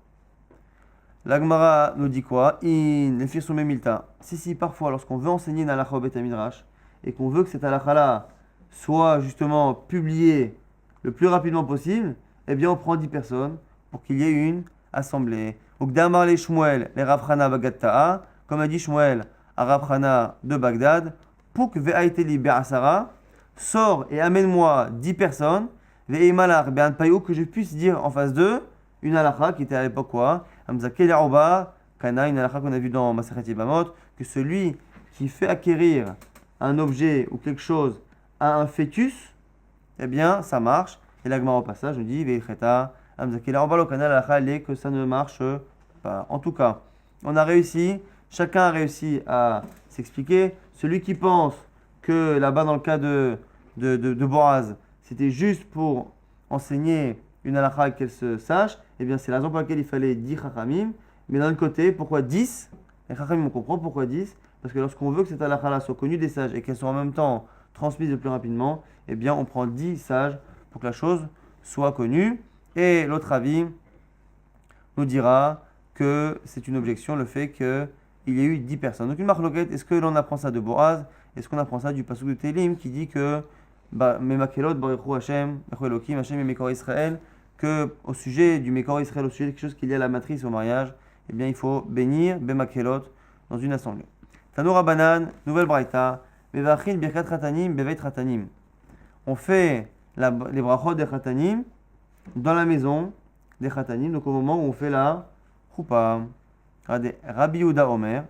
La Gemara nous dit quoi? In, les filles sont memilta. Si, parfois, lorsqu'on veut enseigner une halakha au Beth Midrash et qu'on veut que cette halakha-là soit justement publiée le plus rapidement possible, eh bien, on prend 10 personnes pour qu'il y ait une assemblée. Ugdamar les Shmuel, les Rav Chana Bagdad Ta'a, comme a dit Shmuel à Rav Chana de Bagdad, Pouk ve'aiteli be'asara, sors et amène-moi 10 personnes, ve'imalar be'an payou, que je puisse dire en face d'eux une halakha qui était à l'époque quoi? Hamzakel Yarouba, Kana, une halakha qu'on a vu dans Masechet Yevamot, que celui qui fait acquérir un objet ou quelque chose à un fœtus, eh bien ça marche. Et la Gemara au passage nous dit Ve'cheta, Hamzakel Yarouba, le Kana, l'halakha elle est que ça ne marche pas. En tout cas, on a réussi Chacun a réussi à s'expliquer. Celui qui pense que là-bas, dans le cas de Boaz, c'était juste pour enseigner une halakha qu'elle se sache, eh bien, c'est la raison pour laquelle il fallait 10 chachamim. Mais d'un autre côté, pourquoi 10? Les chachamim, on comprend pourquoi 10. Parce que lorsqu'on veut que cette halakha-là soit connue des sages et qu'elle soit en même temps transmise le plus rapidement, eh bien, on prend 10 sages pour que la chose soit connue. Et l'autre avis nous dira que c'est une objection, le fait qu'il y ait eu 10 personnes. Donc une marloquette, est-ce que l'on apprend ça de Boaz? Est-ce qu'on apprend ça du pasuk de Télim qui dit que Memakelot, Baruchu Hashem, Baruchu Elohim, Hashem et Mekor Israël, que au sujet du Mekor Israël, au sujet de quelque chose qu'il y a à la matrice au mariage, eh bien il faut bénir Bemakelot dans une assemblée. Tanoura Banan, nouvelle braïta, Bevachin Birkat Ratanim, Beveit Ratanim. On fait les brachot des Ratanim dans la maison des Ratanim, donc au moment où on fait la Choupa. Rabbi Yehuda Omer,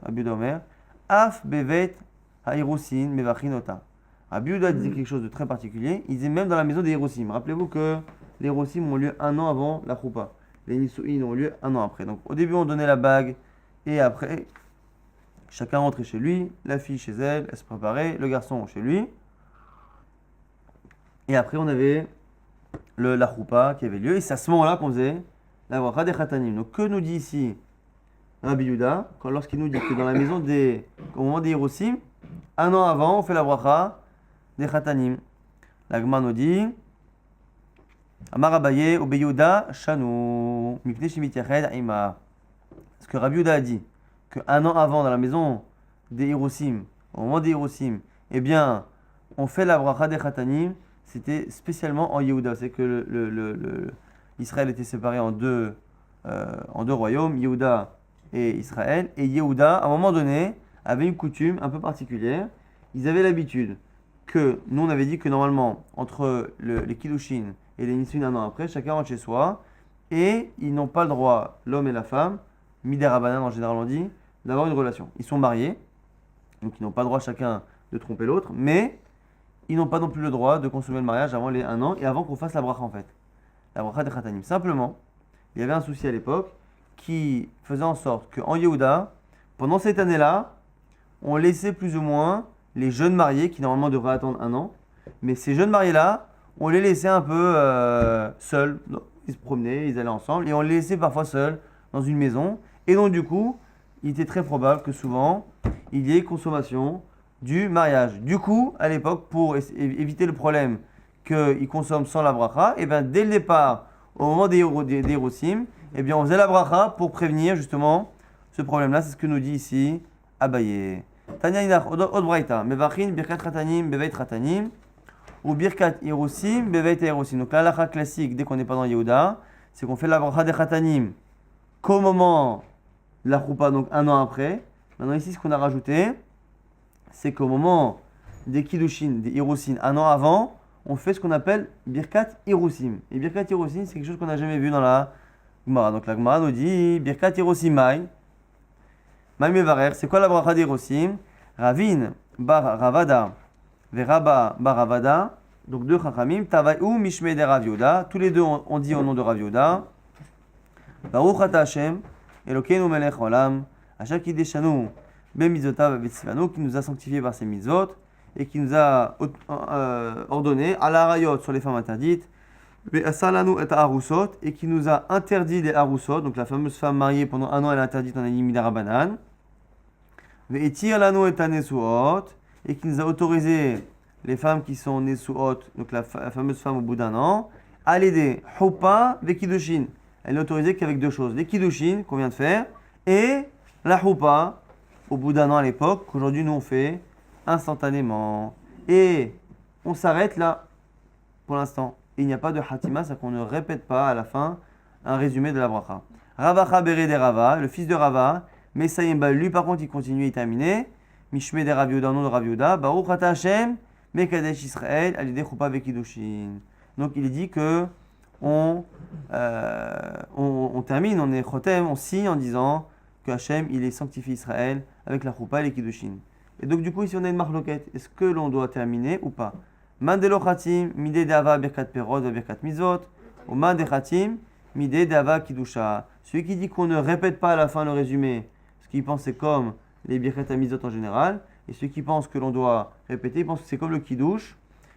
Af Bevet Haïrousin Mevachinota. Rabbi Yehuda disait quelque chose de très particulier, il disait même dans la maison des Hirosim. Rappelez-vous que les Hirosim ont lieu un an avant la Choupa. Les Nisu'in ont lieu un an après. Donc au début on donnait la bague et après chacun rentrait chez lui, la fille chez elle, elle se préparait, le garçon chez lui. Et après on avait la Choupa qui avait lieu et c'est à ce moment-là qu'on faisait la bracha des Khatanim. Donc que nous dit ici Rabbi Yehuda lorsqu'il nous dit que dans la maison au moment des Hirosim, un an avant on fait la bracha des Khatanim. La Gemara nous dit Amar Abaye Rabbi Yehuda Shanu Mipnei Shemitiyached Ima. Ce que Rabbi Yehuda a dit qu'un an avant dans la maison des Hirosim, au moment des Hirosim, eh bien on fait la bracha des Khatanim, c'était spécialement en Yehuda. C'est que Israël était séparé en deux royaumes, Yehuda et Israël. Et Yehuda, à un moment donné, avait une coutume un peu particulière. Ils avaient l'habitude que, nous on avait dit que normalement, entre les Kiddushin et les Nisuin un an après, chacun rentre chez soi, et ils n'ont pas le droit, l'homme et la femme, Midei Rabbanan en général on dit, d'avoir une relation. Ils sont mariés, donc ils n'ont pas le droit chacun de tromper l'autre, mais ils n'ont pas non plus le droit de consommer le mariage avant les 1 an et avant qu'on fasse la bracha en fait. La bracha des Khatanim. Simplement, il y avait un souci à l'époque qui faisait en sorte qu'en Yehuda, pendant cette année-là, on laissait plus ou moins les jeunes mariés qui normalement devraient attendre 1 an, mais ces jeunes mariés-là, on les laissait un peu seuls. Ils se promenaient, ils allaient ensemble et on les laissait parfois seuls dans une maison. Et donc du coup, il était très probable que souvent, il y ait consommation du mariage. Du coup, à l'époque, pour éviter le problème qu'ils consomment sans la bracha, et bien dès le départ, au moment des Hirosim, et bien on faisait la bracha pour prévenir justement ce problème-là. C'est ce que nous dit ici Abaye. Tanya Inach, Od Braïta, Mevachin, Birkat Ratanim, Beveit Ratanim, ou Birkat Hirosim, Beveit Hirosim. Donc la halakha classique, dès qu'on n'est pas dans Yehuda, c'est qu'on fait la bracha des Ratanim qu'au moment de la Choupa, donc 1 an après. Maintenant ici, ce qu'on a rajouté, c'est qu'au moment des Kiddushin, des Hirosim, 1 an avant, on fait ce qu'on appelle Birkat Hirosim. Et Birkat Hirosim, c'est quelque chose qu'on n'a jamais vu dans la Gemara. Donc la Gemara nous dit Birkat Hirosim Mai. Mai Mevarer, c'est quoi la bracha d'Hirosim? Ravin bar Ravada, Veraba bar Ravada, donc deux Chachamim, Tavaïou Mishme de Rav Yehuda. Tous les deux on dit au nom de Rav Yehuda. Baruch ata Hashem, Elokeinu melech olam, Asher kideshanu bemizotav v'tzivanu, qui nous a sanctifiés par ses mitzvot et qui nous a ordonné à la rayot sur les femmes interdites, ve'asalanu et harusot, et qui nous a interdit les harusot, donc la fameuse femme mariée pendant 1 an elle est interdite, on a dit midei rabbanan, ve'etir lanu et nesuot, et qui nous a autorisé les femmes qui sont nesuot, donc la fameuse femme au bout d'1 an, à l'aider choupa ve'kiddushin. Elle n'est autorisée qu'avec 2 choses, les kiddushin qu'on vient de faire et la choupa au bout d'1 an à l'époque, qu'aujourd'hui nous on fait instantanément. Et on s'arrête là pour l'instant. Il n'y a pas de hatima, c'est qu'on ne répète pas à la fin un résumé de la bracha. Ravacha bere de Rava, le fils de Rava, Messayemba, lui par contre il continue et terminé. Mishme de Rav Yehuda, nom de Rav Yehuda, Baruch ata Hashem, Mekadesh Israël, alidei choupa vekiddushin. Donc il est dit que on termine, on est chotem, on signe en disant que Hachem il est sanctifié Israël avec la choupa et les kiddushin. Et donc du coup ici on a une marloquette, est-ce que l'on doit terminer ou pas? Mandelo chatim midei de'ava birkat perot va birkat mitzvot, ou mandé chatim midei de'ava kiddusha. Celui qui dit qu'on ne répète pas à la fin le résumé, ce qu'il pense c'est comme les birkat hamizot en général. Et ceux qui pensent que l'on doit répéter, ils pensent que c'est comme le kiddush.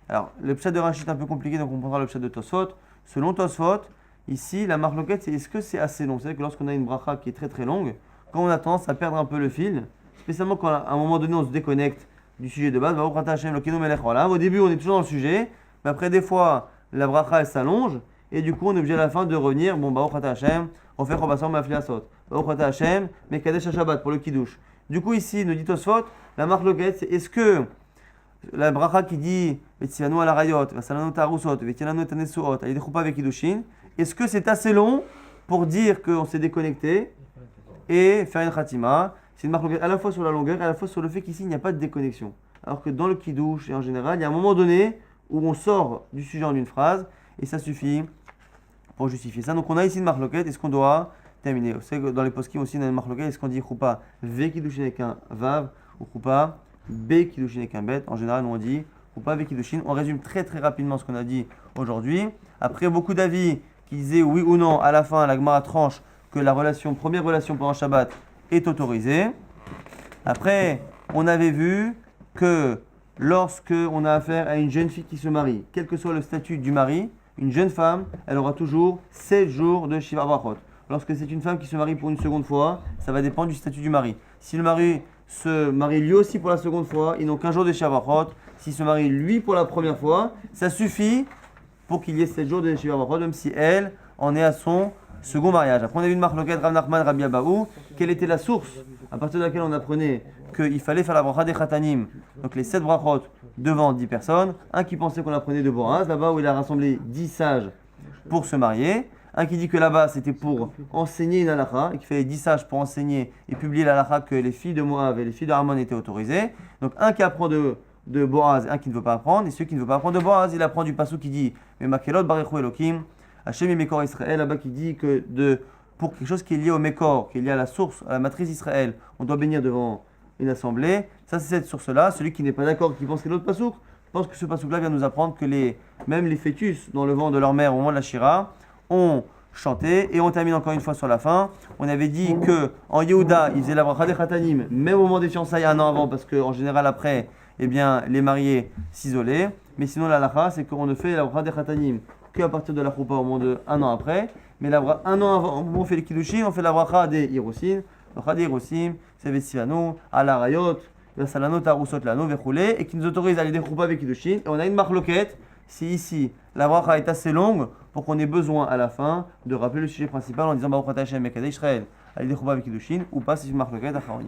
Alors, le pshat de Rachid est un peu compliqué, donc on prendra le pshat de Tosfot. Selon Tosfot, ici, la marloquette, c'est est-ce que c'est assez long? C'est-à-dire que lorsqu'on a une bracha qui est très très longue, quand on a tendance à perdre un peu le fil, spécialement quand à un moment donné on se déconnecte du sujet de base, au début on est toujours dans le sujet, mais après des fois la bracha elle s'allonge, et du coup on est obligé à la fin de revenir, bon Hashem, on fait Chobasam Mafliasot, Hashem, mais Kadesh Shabbat pour le Kiddush. Du coup ici, nous dit Tosfot, la marloquette, c'est est-ce que la bracha qui dit Vetzivanu ala rayot, Vasalanu tarusot, Vetilanu tanesuot, Alide Chupa vekidushin, est-ce que c'est assez long pour dire qu'on s'est déconnecté et faire une khatima? C'est une marloquette à la fois sur la longueur et à la fois sur le fait qu'ici il n'y a pas de déconnexion. Alors que dans le kiddush et en général, il y a un moment donné où on sort du sujet en une phrase et ça suffit pour justifier ça. Donc on a ici une marloquette, est-ce qu'on doit terminer? Vous savez que dans les poskim aussi on a une marloquette, est-ce qu'on dit Chupa ve kiddushin avec un vav ou Chupa be kiddushin avec un bet? En général, nous on dit Chupa ve kiddushin. On résume très très rapidement ce qu'on a dit aujourd'hui. Après beaucoup d'avis qui disaient oui ou non, à la fin la Gemara tranche que la première relation pendant Shabbat est autorisée. Après, on avait vu que lorsque on a affaire à une jeune fille qui se marie, quel que soit le statut du mari, une jeune femme, elle aura toujours 7 jours de Shiva Brachot. Lorsque c'est une femme qui se marie pour une seconde fois, ça va dépendre du statut du mari. Si le mari se marie lui aussi pour la seconde fois, ils n'ont qu'un jour de Shiva Brachot. S'il se marie lui pour la première fois, ça suffit pour qu'il y ait 7 jours de Shiva Brachot, même si elle en est à son second mariage. Après, on a vu une marloquette Rav Nachman, Rabbi Abahu. Quelle était la source à partir de laquelle on apprenait qu'il fallait faire la bracha des khatanim, donc les 7 brachot devant 10 personnes. Un qui pensait qu'on apprenait de Boaz, là-bas où il a rassemblé 10 sages pour se marier. Un qui dit que là-bas c'était pour enseigner une halakha, et qu'il fallait 10 sages pour enseigner et publier la halakha que les filles de Moab et les filles de Harmon étaient autorisées. Donc un qui apprend de Boaz, un qui ne veut pas apprendre, et celui qui ne veut pas apprendre de Boaz, il apprend du pasuk qui dit mais makelot barechu elokim. Hachem et Mekor Israël, là-bas qui dit que pour quelque chose qui est lié au Mekor, qui est lié à la source, à la matrice Israël, on doit bénir devant une assemblée. Ça, c'est cette source-là. Celui qui n'est pas d'accord, qui pense qu'il y a l'autre pasouk, pense que ce pasouk-là vient nous apprendre que même les fœtus dans le ventre de leur mère au moment de la Shira ont chanté. Et on termine encore une fois sur la fin. On avait dit que en Yehuda, ils faisaient la bracha des khatanim, même au moment des fiançailles un an avant, parce qu'en général après, eh bien, les mariés s'isolaient. Mais sinon, la halakha, c'est qu'on ne fait la bracha des khatanim qu'à partir de la choupa au moins de un an après, mais un an avant, on fait le kiddushin, on fait la bracha des hirosim. La bracha des hirosim, c'est Vetzivanu, ala rayot, Vasalanu tarusot lano, vechoulé, et qui nous autorise à aller des choupa avec kiddushin. Et on a une marloquette, si ici la bracha est assez longue pour qu'on ait besoin à la fin de rappeler le sujet principal en disant Baruch Ata Hashem Mekadei Israël, aller des choupa avec kiddushin, ou pas, c'est une marloquette à Charonim.